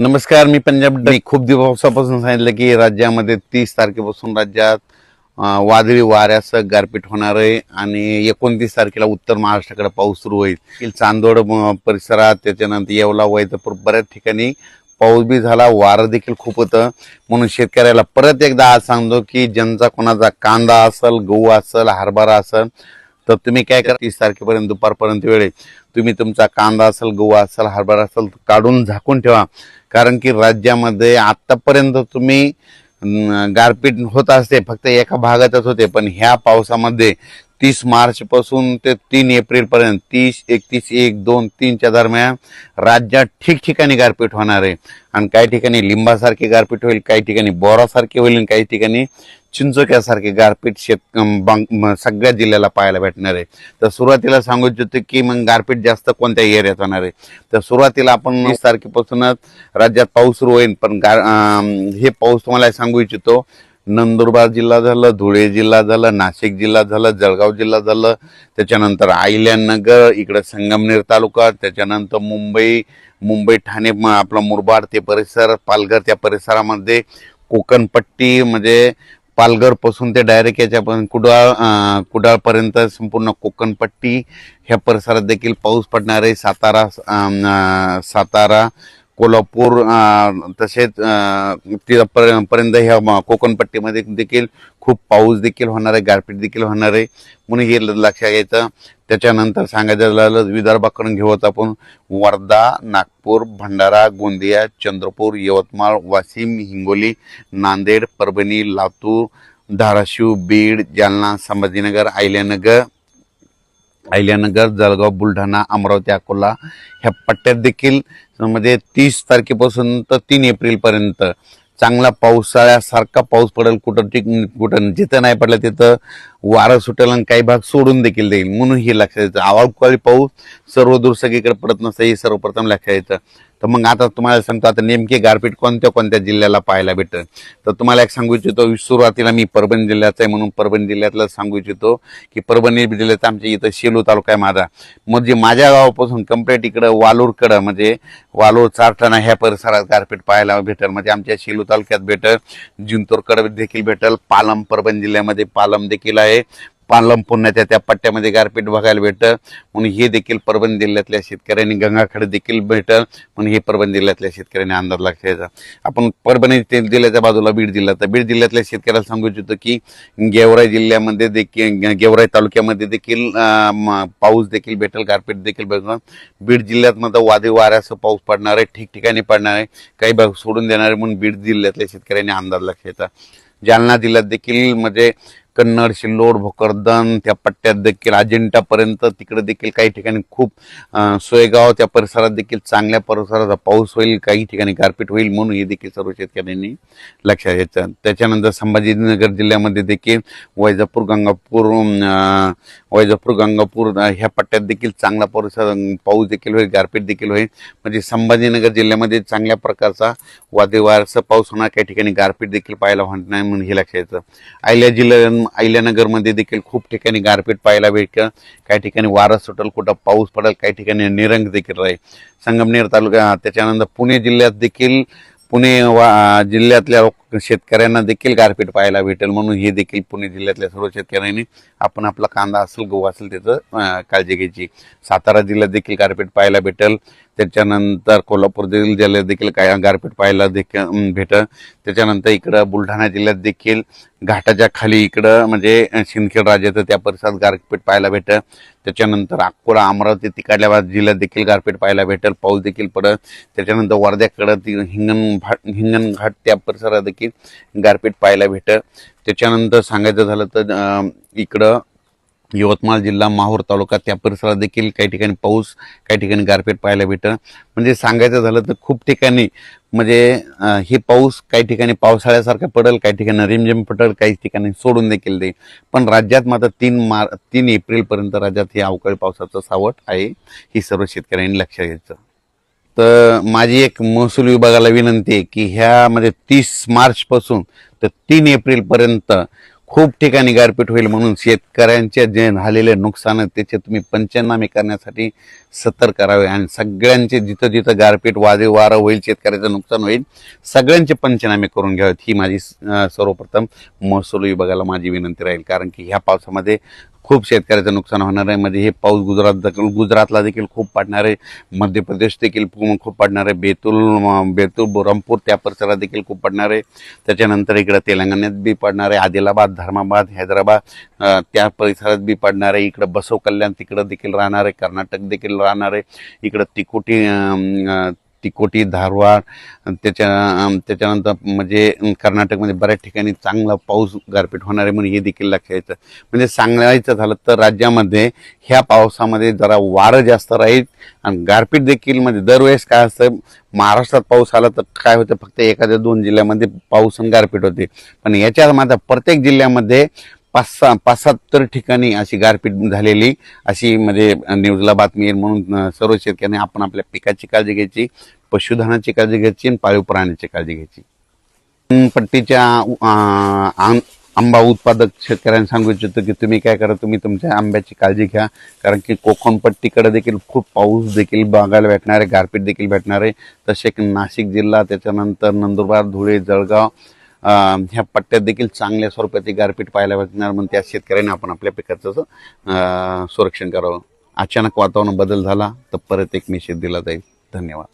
नमस्कार, मी पंजाब खूप दिवसापासून सांगितलं की राज्यामध्ये 30 तारखेपासून राज्यात वादळी वाऱ्यासह गारपीट होणार आहे आणि 29 तारखेला उत्तर महाराष्ट्राकडे पाऊस सुरू होईल. चांदोड परिसरात, त्याच्यानंतर येवला, वैजापूर बऱ्याच ठिकाणी पाऊस बी झाला, वारं देखील खूप होतं. म्हणून शेतकऱ्याला परत एकदा आज सांगतो की ज्यांचा कोणाचा कांदा असेल, गहू असेल, हरभरा असेल, तर तुम्ही काय करा, 30 तारखेपर्यंत दुपारपर्यंत वेळ आहे, तुम्ही तुमचा कांदा असेल, गहू असेल, हरभरा असेल काढून झाकून ठेवा. कारण की राज्यामध्ये आतापर्यंत तुम्ही गारपीट होत असते फक्त एका भागातच होते, पण ह्या पावसामध्ये 30 मार्च पासून ते 3 एप्रिल पर्यंत 30, 31, 1, 2, 3च्या दरम्यान राज्यात ठिकठिकाणी गारपीट होणार आहे. आणि काही ठिकाणी लिंबासारखी गारपीट होईल, काही ठिकाणी बोरासारखी होईल, काही ठिकाणी चिंचोक्यासारखे गारपीट सगळ्या जिल्ह्याला पाहायला भेटणार आहे. तर सुरुवातीला सांगू इच्छितो की मग गारपीट जास्त कोणत्या एरियात होणार आहे. तर सुरुवातीला आपण 20 तारखेपासूनच राज्यात पाऊस सुरू होईल, पण हे पाऊस तुम्हाला सांगू इच्छितो, नंदुरबार जिल्हा झालं, धुळे जिल्हा झालं, नाशिक जिल्हा झालं, जळगाव जिल्हा झालं, त्याच्यानंतर अहिल्यानगर, इकडे संगमनेर तालुका, त्याच्यानंतर मुंबई ठाणे, आपला मुरबाड ते परिसर, पालघर त्या परिसरामध्ये, कोकणपट्टी म्हणजे पालघर पासून ते डायरेक्ट याच्यापर्यंत कुडाळपर्यंत संपूर्ण कोकणपट्टी ह्या परिसरात देखील पाऊस पडणार आहे. सातारा, कोल्हापूर, तसेच तिथपर्यंत ह्या कोकणपट्टीमध्ये देखील खूप पाऊस देखील होणार आहे, गारपीट देखील होणार आहे. म्हणून हे लक्षात घ्यायचं. त्याच्यानंतर सांगायचं झालं विदर्भाकडून घेऊत आपण वर्धा, नागपूर, भंडारा, गोंदिया, चंद्रपूर, यवतमाळ, वाशिम, हिंगोली, नांदेड, परभणी, लातूर, धाराशिव, बीड, जालना, संभाजीनगर, अहिल्यानगर, जळगाव, बुलढाणा, अमरावती, अकोला ह्या पट्ट्यात देखील म्हणजे 30 तारखेपासून तर 3 एप्रिल पर्यंत चांगला पावसाळ्यासारखा पाऊस पडेल. कुठं जिथं नाही पडलं तिथं वारं सुटेल आणि काही भाग सोडून देखील देईल. म्हणून हे लक्षात येतं. अवकाळी पाऊस सर्वदूर सगळीकडे पडत नसतं, हे सर्वप्रथम लक्षात येतं. तर मग आता तुम्हाला सांगतो, आता नेमके गारपीट कोणत्या कोणत्या जिल्ह्याला पाहायला भेटेल. तर तुम्हाला एक सांगू इच्छितो, सुरुवातीला मी परभणी जिल्ह्याचा आहे म्हणून परभणी जिल्ह्यातलं सांगू इच्छितो की परभणी जिल्ह्यात आमच्या इथं सेलू तालुका आहे माझा. म्हणजे माझ्या गावापासून कम्प्लीट इकडं वालूरकडं म्हणजे वालूर, चारठाणा ह्या परिसरात गारपीट पाहायला भेटेल. म्हणजे आमच्या सेलू तालुक्यात भेटेल, जिंतूरकडे देखील भेटेल, पालम परभणी जिल्ह्यामध्ये पालम देखील आहे, पालम पुण्याच्या त्या पट्ट्यामध्ये गारपीट बघायला भेटतं. म्हणून हे देखील परभणी जिल्ह्यातल्या शेतकऱ्यांनी, गंगाखेड देखील भेटल. म्हणून हे परभणी जिल्ह्यातल्या शेतकऱ्यांनी अंदाज लक्षात. आपण परभणी जिल्ह्याच्या बाजूला बीड जिल्हा, तर बीड जिल्ह्यातल्या शेतकऱ्याला सांगू इच्छितो की गेवराई जिल्ह्यामध्ये देखील, गेवराई तालुक्यामध्ये देखील पाऊस देखील भेटेल, गारपीट देखील भेटणार. बीड जिल्ह्यात मध्ये वादळी वाऱ्यासह पाऊस पडणार आहे, ठिकठिकाणी पडणार आहे, काही भाग सोडून देणार आहे. म्हणून बीड जिल्ह्यातल्या शेतकऱ्यांनी अंदाज लक्षात. जालना जिल्ह्यात देखील म्हणजे कन्नड, सिल्लोड, भोकरदन त्या पट्ट्यात देखील अजिंठापर्यंत तिकडे देखील काही ठिकाणी खूप, सोयगाव त्या परिसरात देखील चांगल्या परिसराचा पाऊस होईल, काही ठिकाणी गारपीट होईल. म्हणून हे देखील सर्व शेतकऱ्यांनी लक्षात घ्यायचं. त्याच्यानंतर संभाजीनगर जिल्ह्यामध्ये देखील वैजापूर, गंगापूर ह्या पट्ट्यात देखील चांगला परिसर पाऊस देखील होईल, गारपीट देखील होईल. म्हणजे संभाजीनगर जिल्ह्यामध्ये चांगल्या प्रकारचा वादळी वाऱ्यासह पाऊस होणार, काही ठिकाणी गारपीट देखील पाहायला होणार नाही. म्हणून हे लक्षात घ्यायचं. अहिल्यानगरमध्ये देखील खूप ठिकाणी गारपीट पाहायला भेटतं, काही ठिकाणी वारा सुटेल, कुठं पाऊस पडेल, काही ठिकाणी निरंग देखील राहील. संगमनेर तालुका, त्याच्यानंतर पुणे जिल्ह्यात देखील जिल्ह्यातल्या शेतकऱ्यांना देखील गारपीट पाहायला भेटेल. म्हणून हे देखील पुणे जिल्ह्यातल्या सर्व शेतकऱ्यांनी आपण आपला कांदा असेल, गहू असेल त्याचं काळजी घ्यायची. सातारा जिल्ह्यात देखील गारपीट पाहायला भेटेल. त्याच्यानंतर कोल्हापूर जिल्ह्यात देखील काय गारपीट पाहायला देखील भेटेल. त्याच्यानंतर इकडं बुलढाणा जिल्ह्यात देखील घाटाच्या खाली इकडं म्हणजे सिंदखेड राजाचं त्या परिसरात गारपीट पाहायला भेटेल. त्याच्यानंतर अकोला, अमरावती तिकडल्या जिल्ह्यात देखील गारपीट पाहायला भेटेल, पाऊस देखील पडेल. त्याच्यानंतर वर्ध्याकडं हिंगणघाट त्या परिसरात देखील गारपीट पाहायला भेटेल. त्याच्यानंतर सांगायचं झालं तर इकडं यवतमाळ जिल्हा, माहूर तालुका त्या परिसरात देखील काही ठिकाणी पाऊस, काही ठिकाणी गारपीट पाहायला भेटेल. म्हणजे सांगायचं झालं तर खूप ठिकाणी म्हणजे हे पाऊस काही ठिकाणी पावसाळ्यासारखं पडेल, काही ठिकाणी रिमझिम पडेल, काही ठिकाणी सोडून देखील देईल. पण राज्यात मात्र 3 एप्रिलपर्यंत राज्यात हे अवकाळी पावसाचं सावट आहे, ही सर्व शेतकऱ्यांनी लक्षात घ्यायचं. तर माझी एक महसूल विभागाला विनंती आहे की ह्यामध्ये 30 मार्चपासून तर 3 एप्रिलपर्यंत खूप ठिकाणी गारपीट होईल म्हणून शेतकऱ्यांचे जे झालेले नुकसान आहे त्याचे तुम्ही पंचनामे करण्यासाठी सतर्क करावे आणि सगळ्यांचे जिथं जिथं गारपीट वादळी वारं होईल, शेतकऱ्याचं नुकसान होईल, सगळ्यांचे पंचनामे करून घ्यावेत ही माझी सर्वप्रथम महसूल विभागाला माझी विनंती राहील. कारण की ह्या पावसामध्ये खूप शेतकऱ्याचं नुकसान होणार आहे. म्हणजे हे पाऊस गुजरातला देखील खूप पडणार आहे, मध्य प्रदेश देखील खूप पडणार आहे, बेतूल बुरहानपूर त्या परिसरात देखील खूप पडणार आहे. त्याच्यानंतर इकडं तेलंगणात बी पडणार आहे, आदिलाबाद, धर्माबाद, हैदराबाद त्या परिसरात बी पडणार आहे. इकडं बसव कल्याण तिकडं देखील राहणार आहे, कर्नाटक देखील राहणार आहे. इकडं तिकोटी, धारवाड, त्याच्यानंतर म्हणजे कर्नाटकमध्ये बऱ्याच ठिकाणी चांगला पाऊस गारपीट होणार आहे म्हणून हे देखील लक्षात येतं. म्हणजे सांगायचं झालं तर राज्यामध्ये ह्या पावसामध्ये जरा वारं जास्त राहील आणि गारपीट देखील. म्हणजे दरवेळेस काय असतं, महाराष्ट्रात पाऊस आला तर काय होतं, फक्त एखाद्या 2 जिल्ह्यामध्ये पाऊस आणि गारपीट होते. पण याच्या मात्र प्रत्येक जिल्ह्यामध्ये 5-7 ठिकाणी अशी गारपीट झालेली अशी म्हणजे न्यूजला बातमी येईल. म्हणून सर्व शेतकऱ्यांनी आपण आपल्या पिकाची काळजी घ्यायची, पशुधनाची काळजी घ्यायची आणि पाळीव प्राण्याची काळजी घ्यायची. पट्टीच्या आंबा उत्पादक शेतकऱ्यांना सांगू इच्छितो की तुम्ही काय करा, तुम्ही तुमच्या आंब्याची काळजी घ्या. कारण की कोकण पट्टीकडे देखील खूप पाऊस देखील बघायला भेटणार आहे, गारपीट देखील भेटणार आहे. तसे नाशिक जिल्हा, त्याच्यानंतर नंदुरबार, धुळे, जळगाव ह्या पट्ट्यात देखील चांगल्या स्वरूपाची गारपीट पाहायला भेटणार. म्हणून त्या शेतकऱ्यांनी आपण आपल्या पिकाचं संरक्षण करावं. अचानक वातावरण बदल झाला तर परत एक मेसेज दिला जाईल. धन्यवाद.